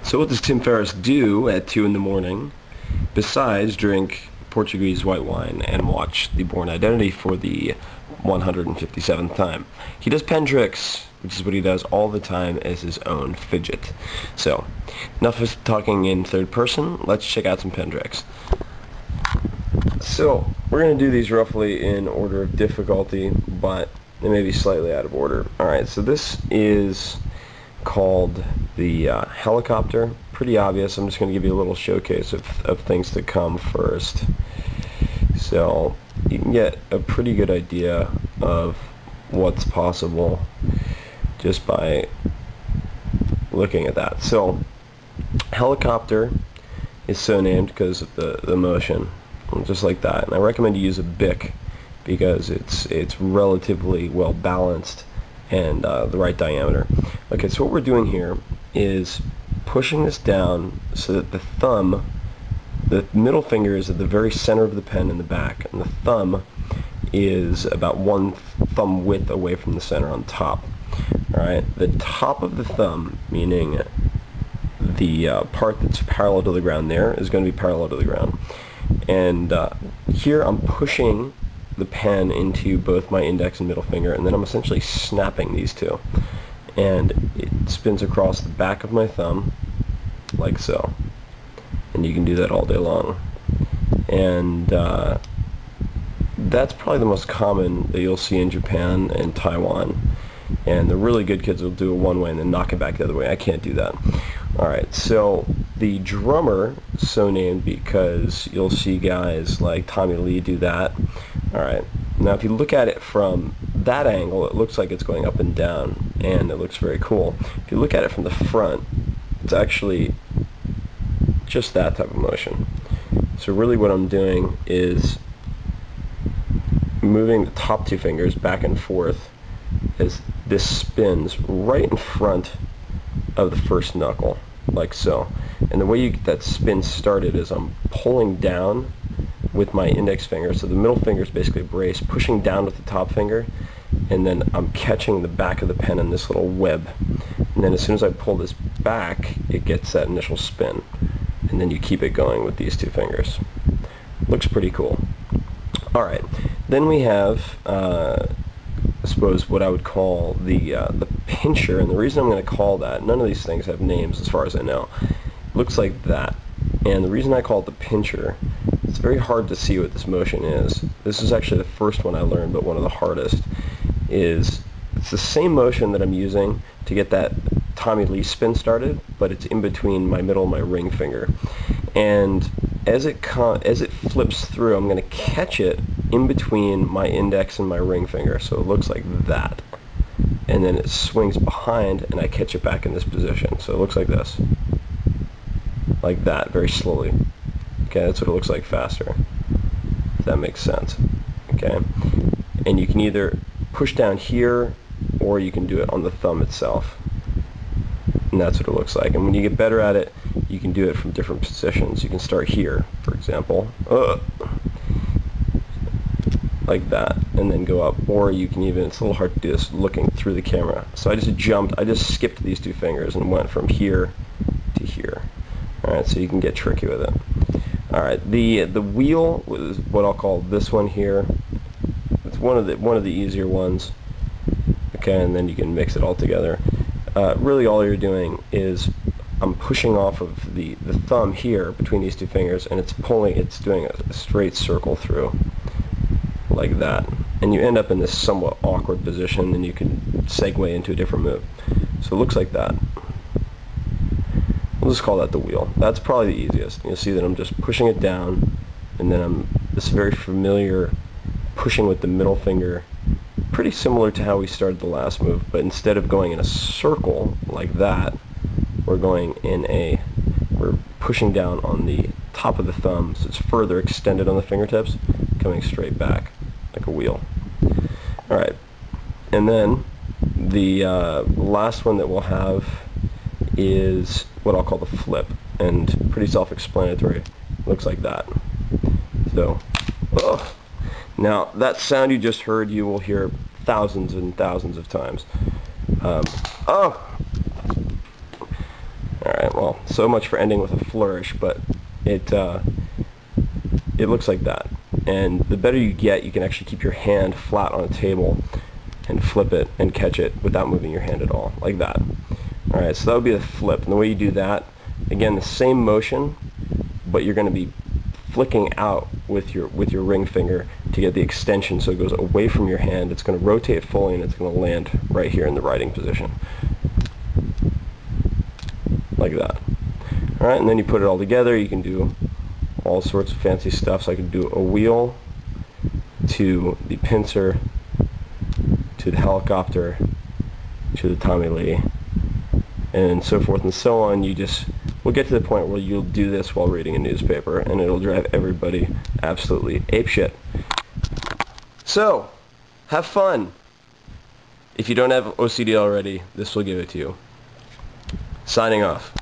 So what does Tim Ferriss do at 2 in the morning besides drink Portuguese white wine and watch The Bourne Identity for the 157th time? He does pen tricks, which is what he does all the time as his own fidget. So, enough of talking in third person. Let's check out some pen tricks. So, we're going to do these roughly in order of difficulty, but they may be slightly out of order. Alright, so this is called the helicopter. Pretty obvious. I'm just going to give you a little showcase of things to come first. So you can get a pretty good idea of what's possible just by looking at that. So helicopter is so named because of the motion, just like that. And I recommend you use a Bic because it's relatively well balanced and the right diameter. Okay, so what we're doing here is pushing this down so that the middle finger is at the very center of the pen in the back, and the thumb is about one thumb width away from the center on top. Alright, the top of the thumb, meaning the part that's parallel to the ground there, is going to be parallel to the ground. And here I'm pushing the pen into both my index and middle finger, and then I'm essentially snapping these two. And it spins across the back of my thumb, like so. And you can do that all day long. And that's probably the most common that you'll see in Japan and Taiwan. And the really good kids will do it one way and then knock it back the other way. I can't do that. Alright, so the drummer, so named because you'll see guys like Tommy Lee do that. Alright, now if you look at it from that angle, it looks like it's going up and down, and it looks very cool. If you look at it from the front, it's actually just that type of motion. So really what I'm doing is moving the top two fingers back and forth as this spins right in front of the first knuckle, like so. And the way you get that spin started is I'm pulling down with my index finger, so the middle finger is basically a brace, pushing down with the top finger, and then I'm catching the back of the pen in this little web. And then as soon as I pull this back, it gets that initial spin. And then you keep it going with these two fingers. Looks pretty cool. Alright, then we have I suppose what I would call the pincher, and the reason I'm going to call that, none of these things have names as far as I know, looks like that. And the reason I call it the pincher, it's very hard to see what this motion is. This is actually the first one I learned, but one of the hardest. Is it's the same motion that I'm using to get that Tommy Lee spin started, but it's in between my middle and my ring finger. And as it flips through, I'm going to catch it in between my index and my ring finger, so it looks like that. And then it swings behind, and I catch it back in this position. So it looks like this. Like that, very slowly. Okay, that's what it looks like faster. If that makes sense. Okay? And you can either push down here, or you can do it on the thumb itself. And that's what it looks like. And when you get better at it, you can do it from different positions. You can start here, for example, like that, and then go up. Or you can even, it's a little hard to do this looking through the camera. So I just skipped these two fingers and went from here to here. Alright, so you can get tricky with it. Alright, the wheel is what I'll call this one here. It's one of the easier ones. Okay, and then you can mix it all together. Really all you're doing is I'm pushing off of the thumb here between these two fingers, and it's doing a straight circle through like that, and you end up in this somewhat awkward position, and you can segue into a different move. So it looks like that. We'll just call that the wheel. That's probably the easiest. You'll see that I'm just pushing it down, and then I'm this very familiar pushing with the middle finger, pretty similar to how we started the last move, but instead of going in a circle like that, we're pushing down on the top of the thumb, so it's further extended on the fingertips, coming straight back like a wheel. Alright, and then the last one that we'll have is what I'll call the flip, and pretty self-explanatory. Looks like that. So, now that sound you just heard, you will hear thousands and thousands of times. Alright, Alright, well, so much for ending with a flourish, but it looks like that. And the better you get, you can actually keep your hand flat on a table and flip it and catch it without moving your hand at all, like that. Alright, so that would be the flip. And the way you do that, again, the same motion, but you're going to be flicking out with your ring finger to get the extension so it goes away from your hand. It's going to rotate fully and it's going to land right here in the writing position. Like that. Alright, and then you put it all together. You can do all sorts of fancy stuff. So I can do a wheel to the pincer to the helicopter to the Tommy Lee and so forth and so on. We'll get to the point where you'll do this while reading a newspaper and it'll drive everybody absolutely apeshit. So, have fun. If you don't have OCD already, this will give it to you. Signing off.